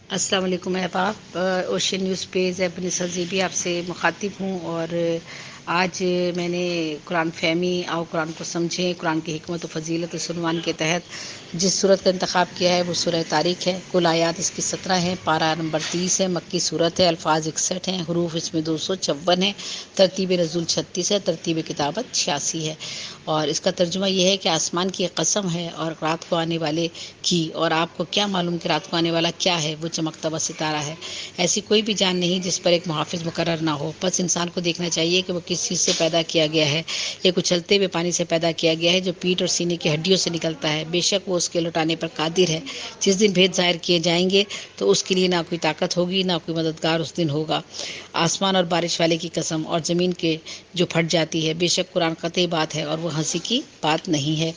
السلام علیکم احباب، اوشین نیوز پیج اپنی سرزیبی آپ سے مخاطب ہوں، اور آج میں نے قرآن فہمی آؤ قرآن کو سمجھیں قرآن کی حکمت و فضیلت اس عنوان کے تحت جس صورت کا انتخاب کیا ہے وہ سورہ طارق ہے۔ کل آیات اس کی 17 ہیں، پارہ نمبر 30 ہے، مکی صورت ہے، الفاظ 61 ہیں، حروف اس میں 254 ہیں، ترتیب نزول 36 ہے، ترتیب کتابت 86 ہے، اور اس کا ترجمہ یہ ہے کہ آسمان کی ایک قسم ہے اور رات کو آنے والے کی، اور آپ کو کیا معلوم کہ رات کو آنے والا کیا ہے؟ وہ چمکتا ہوا ستارہ ہے۔ ایسی کوئی بھی جان نہیں جس پر ایک محافظ مقرر نہ ہو، بس انسان کو دیکھنا چاہیے کہ وہ کس چیز سے پیدا کیا گیا ہے۔ ایک اچھلتے ہوئے پانی سے پیدا کیا گیا ہے جو پیٹھ اور سینے کی ہڈیوں سے نکلتا ہے، بے شک وہ اس کے لوٹانے پر قادر ہے۔ جس دن بھید ظاہر کیے جائیں گے تو اس کے لیے نہ کوئی طاقت ہوگی نہ کوئی مددگار اس دن ہوگا۔ آسمان اور بارش والے کی قسم، اور زمین کے جو پھٹ جاتی ہے، بے شک قرآن قطعی بات ہے اور وہ ہنسی کی بات نہیں ہے۔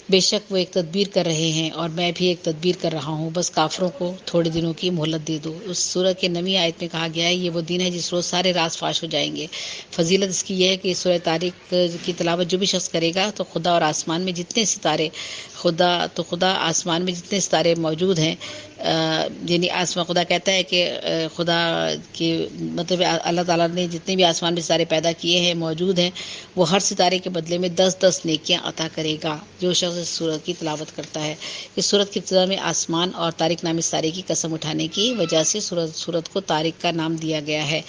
بے شک وہ ایک تدبیر کر رہے ہیں اور میں بھی ایک تدبیر کر رہا ہوں، بس کافروں کو تھوڑے دنوں کی مہلت دے دو۔ اس سورہ کے 9ویں آیت میں کہا گیا ہے یہ وہ دن ہے جس روز سارے راز فاش ہو جائیں گے۔ فضیلت اس کی یہ ہے کہ سورہ طارق کی تلاوت جو بھی شخص کرے گا تو خدا آسمان میں جتنے ستارے موجود ہیں، یعنی آسمان، خدا کہتا ہے کہ خدا کے مطلب اللہ تعالیٰ نے جتنے بھی آسمان میں ستارے پیدا کیے ہیں موجود ہیں، وہ ہر ستارے کے بدلے میں 10 نیکیاں عطا کرے گا جو شخص اس سورت کی تلاوت کرتا ہے۔ اس سورت کی ابتدا میں آسمان اور طارق نامی ستارے کی قسم اٹھانے کی وجہ سے سورت کو طارق کا نام دیا گیا ہے۔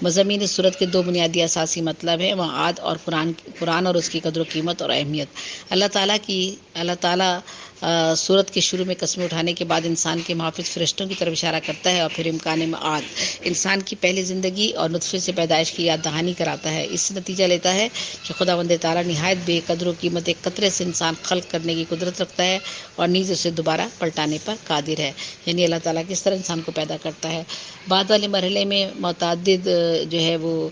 مضامین اس سورت کے 2 بنیادی اساسی مطلب ہیں، معاد اور قرآن اور اس کی قدر و قیمت اور اہمیت۔ اللہ تعالیٰ سورت کے شروع میں قسمیں اٹھانے کے بعد انسان کے محافظ فرشتوں کی طرف اشارہ کرتا ہے اور پھر امکان معاد، انسان کی پہلی زندگی اور نطفے سے پیدائش کی یاد دہانی کراتا ہے۔ اس سے نتیجہ لیتا ہے کہ خداوند تعالیٰ نہایت بے قدر و قیمت ایک قطرے سے انسان خلق کرنے کی قدرت رکھتا ہے اور نیز اسے دوبارہ پلٹانے پر قادر ہے۔ یعنی اللہ تعالیٰ کس طرح انسان کو پیدا کرتا ہے۔ بعد والے مرحلے میں متعدد جو ہے وہ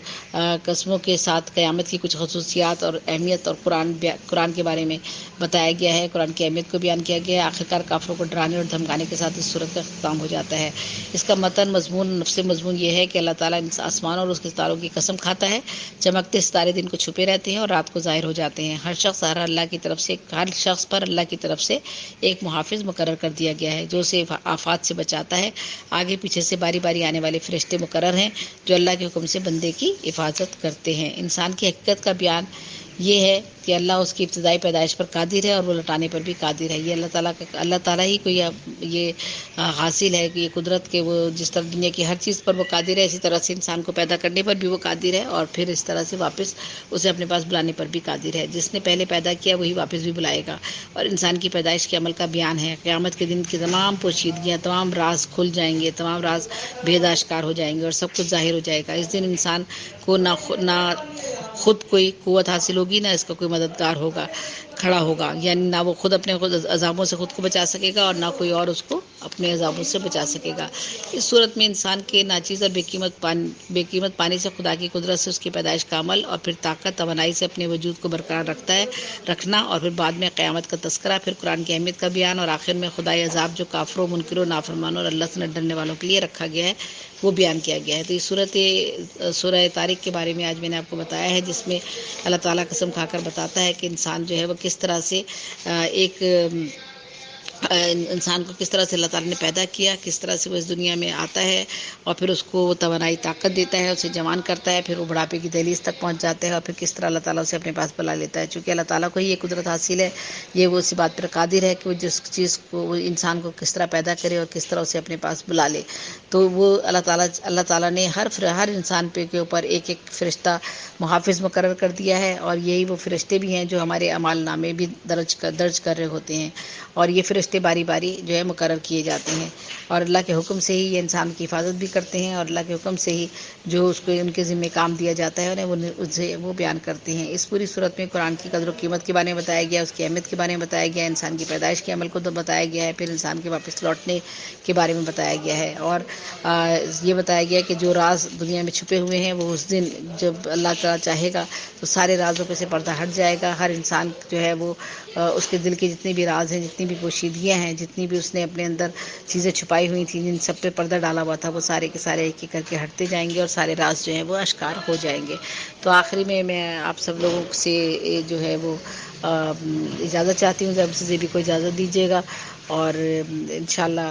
قسموں کے ساتھ قیامت کی کچھ خصوصیات اور اہمیت اور قرآن کے بارے میں بتایا گیا ہے، قرآن کی اہمیت کو بیان کیا گیا ہے۔ آخرکار کافروں کو ڈرانے اور دھمکانے کے ساتھ اس صورت کا اختتام ہو جاتا ہے۔ اس کا نفس مضمون یہ ہے کہ اللہ تعالیٰ آسمان اور اس کے ستاروں کی قسم کھاتا ہے، چمکتے ستارے دن کو چھپے رہتے ہیں اور رات کو ظاہر ہو جاتے ہیں۔ ہر شخص پر اللہ کی طرف سے ایک محافظ مقرر کر دیا گیا ہے جو اسے آفات سے بچاتا ہے۔ آگے پیچھے سے باری باری آنے والے فرشتے مقرر ہیں جو اللہ کے حکم سے بندے کی حفاظت کرتے ہیں۔ انسان کی حقیقت کا بیان یہ ہے کہ اللہ اس کی ابتدائی پیدائش پر قادر ہے اور وہ لوٹانے پر بھی قادر ہے۔ یہ اللہ تعالیٰ ہی کو یہ حاصل ہے کہ یہ قدرت کے وہ جس طرح دنیا کی ہر چیز پر وہ قادر ہے، اسی طرح سے انسان کو پیدا کرنے پر بھی وہ قادر ہے اور پھر اس طرح سے واپس اسے اپنے پاس بلانے پر بھی قادر ہے۔ جس نے پہلے پیدا کیا وہی واپس بھی بلائے گا، اور انسان کی پیدائش کے عمل کا بیان ہے۔ قیامت کے دن کی تمام پوشیدگیاں، تمام راز کھل جائیں گے، تمام راز بھید آشکار ہو جائیں گے اور سب کچھ ظاہر ہو جائے گا۔ اس دن انسان کو نہ خود کوئی قوت حاصل ہوگی، نہ اس کا کوئی مددگار کھڑا ہوگا، یعنی نہ وہ خود اپنے عذابوں سے خود کو بچا سکے گا اور نہ کوئی اور اس کو اپنے عذابوں سے بچا سکے گا۔ اس صورت میں انسان کے ناچیز اور بے قیمت پانی سے خدا کی قدرت سے اس کی پیدائش کا عمل، اور پھر طاقت توانائی سے اپنے وجود کو برقرار رکھنا، اور پھر بعد میں قیامت کا تذکرہ، پھر قرآن کی اہمیت کا بیان، اور آخر میں خدائی عذاب جو کافروں، منکروں، نافرمانوں اور اللہ سے نہ ڈرنے والوں کے لیے رکھا گیا ہے وہ بیان کیا گیا ہے۔ تو یہ سورہ طارق کے بارے میں آج میں نے آپ کو بتایا ہے، جس میں اللہ تعالیٰ قسم کھا کر بتاتا ہے کہ انسان جو ہے وہ کس طرح سے انسان کو کس طرح سے اللہ تعالیٰ نے پیدا کیا، کس طرح سے وہ اس دنیا میں آتا ہے اور پھر اس کو وہ توانائی طاقت دیتا ہے، اسے جوان کرتا ہے، پھر وہ بڑھاپے کی دہلیز تک پہنچ جاتا ہے اور پھر کس طرح اللہ تعالیٰ اسے اپنے پاس بلا لیتا ہے۔ چونکہ اللہ تعالیٰ کو ہی یہ قدرت حاصل ہے، یہ وہ اسی بات پر قادر ہے کہ وہ جس چیز کو وہ انسان کو کس طرح پیدا کرے اور کس طرح اسے اپنے پاس بلا لے۔ تو وہ اللہ تعالیٰ نے ہر انسان کے اوپر ایک فرشتہ محافظ مقرر کر دیا ہے، اور یہی وہ فرشتے بھی ہیں جو ہمارے اعمال نامے بھی درج کر رہے ہوتے ہیں، اور یہ فرشتے باری باری جو ہے مقرر کیے جاتے ہیں، اور اللہ کے حکم سے ہی یہ انسان کی حفاظت بھی کرتے ہیں، اور اللہ کے حکم سے ہی جو اس کو ان کے ذمہ کام دیا جاتا ہے انہیں وہ بیان کرتے ہیں۔ اس پوری صورت میں قرآن کی قدر و قیمت کے بارے میں بتایا گیا، اس کی اہمیت کے بارے میں بتایا گیا، انسان کی پیدائش کے عمل کو تو بتایا گیا ہے، پھر انسان کے واپس لوٹنے کے بارے میں بتایا گیا ہے، اور یہ بتایا گیا کہ جو راز دنیا میں چھپے ہوئے ہیں وہ اس دن جب اللہ تعالیٰ چاہے گا تو سارے رازوں پہ سے پردہ ہٹ جائے گا۔ ہر انسان جو ہے وہ اس کے دل کے جتنے بھی راز ہیں، جتنی بھی پوشیدگیاں ہیں، جتنی بھی اس نے اپنے اندر چیزیں چھپائی ہوئی تھیں، جن سب پہ پردہ ڈالا ہوا تھا، وہ سارے کے سارے ایک ایک کر کے ہٹتے جائیں گے اور سارے راز جو ہیں وہ اشکار ہو جائیں گے۔ تو آخری میں آپ سب لوگوں سے جو ہے وہ اجازت چاہتی ہوں، جب سے بھی کوئی اجازت دیجیے گا، اور انشاءاللہ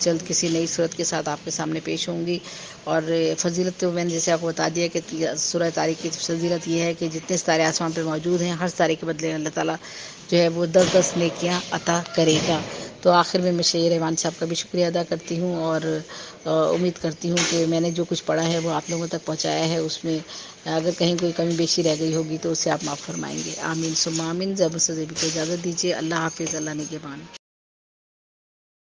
جلد کسی نئی صورت کے ساتھ آپ کے سامنے پیش ہوں گی۔ اور فضیلت تو میں نے جیسے آپ کو بتا دیا کہ سورہ طارق کی فضیلت یہ ہے کہ جتنے ستارے آسمان پہ موجود ہیں، ہر ستارے کے بدلے اللہ تعالیٰ جو ہے وہ 10 نیکیاں عطا کرے گا۔ تو آخر میں شہیر رحمان صاحب کا بھی شکریہ ادا کرتی ہوں، اور امید کرتی ہوں کہ میں نے جو کچھ پڑھا ہے وہ آپ لوگوں تک پہنچایا ہے، اس میں اگر کہیں کوئی کمی بیشی رہ گئی ہوگی تو اسے آپ معاف فرمائیں گے۔ آمین ثم آمین۔ جب سے بھی کو اجازت دیجیے۔ اللہ حافظ۔ اللہ نگہبان۔